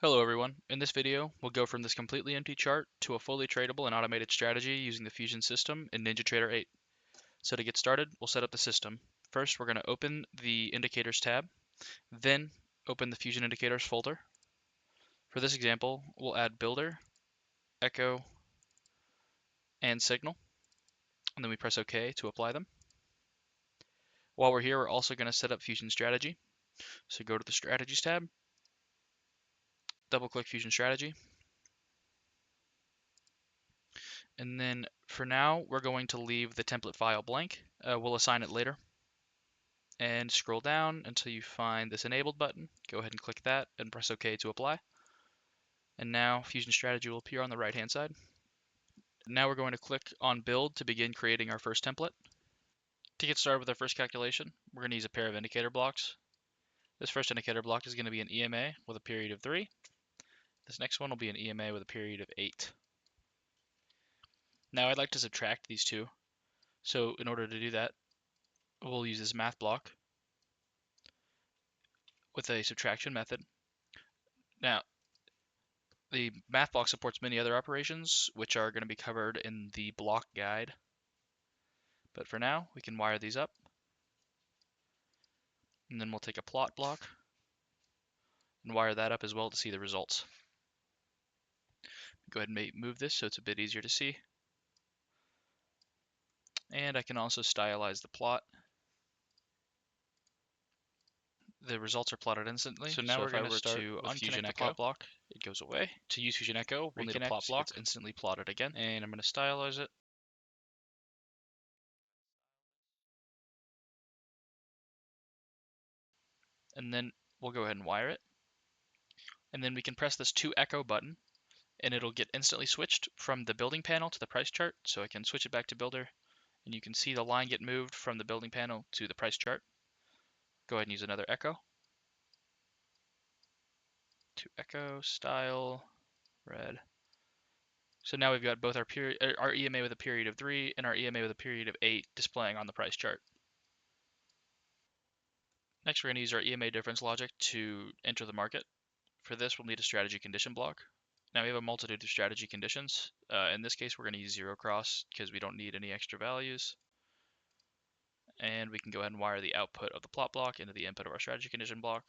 Hello everyone. In this video, we'll go from this completely empty chart to a fully tradable and automated strategy using the Fusion system in NinjaTrader 8. So to get started, we'll set up the system. First, we're going to open the Indicators tab, then open the Fusion Indicators folder. For this example, we'll add Builder, Echo, and Signal, and then we press OK to apply them. While we're here, we're also going to set up Fusion Strategy. So go to the Strategies tab, double-click Fusion Strategy, and then for now, we're going to leave the template file blank. We'll assign it later. And scroll down until you find this enabled button. Go ahead and click that and press OK to apply. And now Fusion Strategy will appear on the right hand side. Now we're going to click on Build to begin creating our first template. To get started with our first calculation, we're going to use a pair of indicator blocks. This first indicator block is going to be an EMA with a period of 3. This next one will be an EMA with a period of 8. Now I'd like to subtract these two. So in order to do that, we'll use this math block with a subtraction method. Now, the math block supports many other operations, which are going to be covered in the block guide. But for now, we can wire these up. And then we'll take a plot block and wire that up as well to see the results. Go ahead and move this so it's a bit easier to see. And I can also stylize the plot. The results are plotted instantly. So now we're going to start with Fusion Echo. Plot block, it goes away. To use Fusion Echo, we'll need a plot block. It's instantly plotted again. And I'm going to stylize it. And then we'll go ahead and wire it. And then we can press this to Echo button, and it'll get instantly switched from the building panel to the price chart. So I can switch it back to Builder, and you can see the line get moved from the building panel to the price chart. Go ahead and use another Echo. To Echo, style, red. So now we've got both our EMA with a period of 3 and our EMA with a period of 8 displaying on the price chart. Next, we're going to use our EMA difference logic to enter the market. For this, we'll need a strategy condition block. Now we have a multitude of strategy conditions. In this case, we're going to use zero cross because we don't need any extra values. And we can go ahead and wire the output of the plot block into the input of our strategy condition block.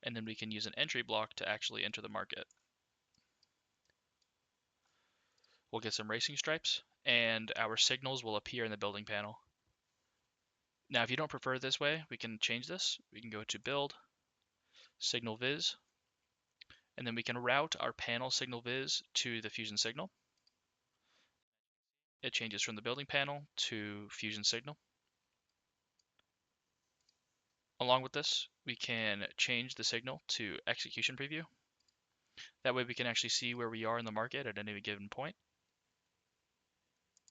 And then we can use an entry block to actually enter the market. We'll get some racing stripes, and our signals will appear in the building panel. Now, if you don't prefer it this way, we can change this. We can go to Build, Signal Viz, and then we can route our panel signal viz to the Fusion signal. It changes from the building panel to Fusion signal. Along with this, we can change the signal to execution preview. That way we can actually see where we are in the market at any given point.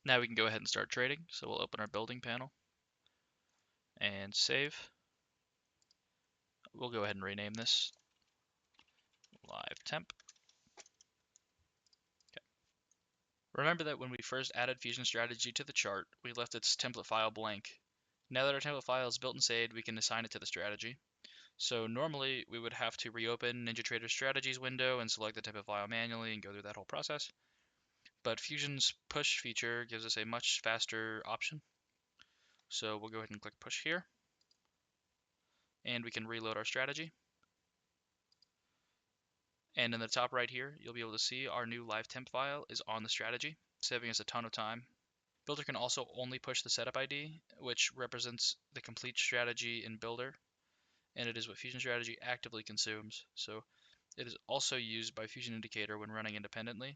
Now we can go ahead and start trading. So we'll open our building panel and save. We'll go ahead and rename this Live Temp. Okay. Remember that when we first added Fusion Strategy to the chart, we left its template file blank. Now that our template file is built and saved, we can assign it to the strategy. So normally we would have to reopen NinjaTrader Strategies window and select the template file manually and go through that whole process. But Fusion's push feature gives us a much faster option. So we'll go ahead and click push here. And we can reload our strategy. And in the top right here, you'll be able to see our new live temp file is on the strategy, saving us a ton of time. Builder can also only push the setup ID, which represents the complete strategy in Builder, and it is what Fusion Strategy actively consumes. So it is also used by Fusion Indicator when running independently.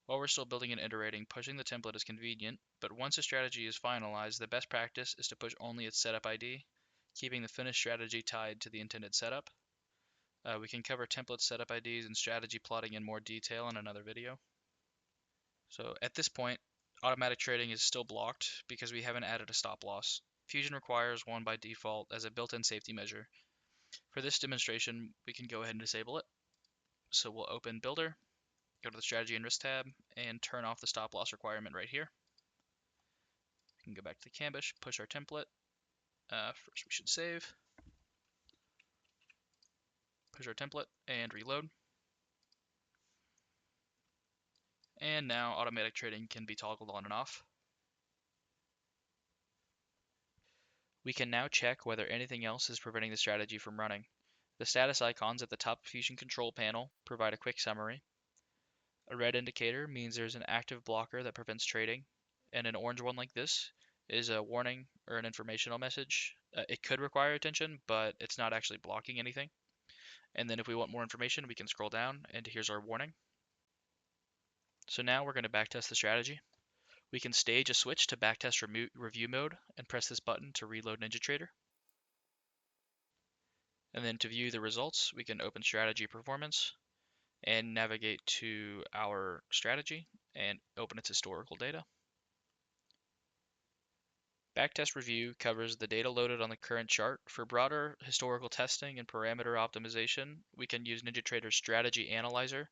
While we're still building and iterating, pushing the template is convenient, but once a strategy is finalized, the best practice is to push only its setup ID, keeping the finished strategy tied to the intended setup. We can cover template setup IDs and strategy plotting in more detail in another video. So at this point, automatic trading is still blocked because we haven't added a stop loss. Fusion requires one by default as a built-in safety measure. For this demonstration, we can go ahead and disable it. So we'll open Builder, go to the Strategy and Risk tab, and turn off the stop loss requirement right here. We can go back to the canvas, push our template. First we should save. Push our template and reload. And now automatic trading can be toggled on and off. We can now check whether anything else is preventing the strategy from running. The status icons at the top of Fusion control panel provide a quick summary. A red indicator means there's an active blocker that prevents trading, and an orange one like this is a warning or an informational message. It could require attention, but it's not actually blocking anything. And then if we want more information, we can scroll down, and here's our warning. So now we're going to backtest the strategy. We can stage a switch to backtest review mode and press this button to reload NinjaTrader. And then to view the results, we can open strategy performance and navigate to our strategy and open its historical data. Backtest review covers the data loaded on the current chart. For broader historical testing and parameter optimization, we can use NinjaTrader's strategy analyzer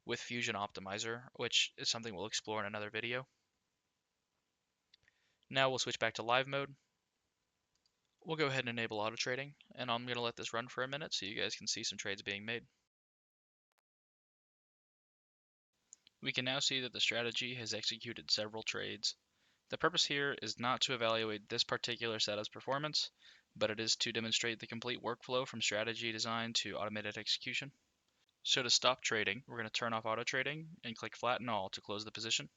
with Fusion Optimizer, which is something we'll explore in another video. Now we'll switch back to live mode. We'll go ahead and enable auto trading, and I'm going to let this run for a minute so you guys can see some trades being made. We can now see that the strategy has executed several trades. The purpose here is not to evaluate this particular setup's performance, but it is to demonstrate the complete workflow from strategy design to automated execution. So to stop trading, we're going to turn off auto trading and click flatten all to close the position.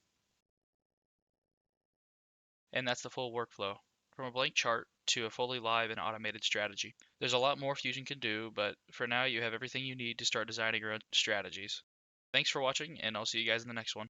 And that's the full workflow, from a blank chart to a fully live and automated strategy. There's a lot more Fusion can do, but for now you have everything you need to start designing your own strategies. Thanks for watching, and I'll see you guys in the next one.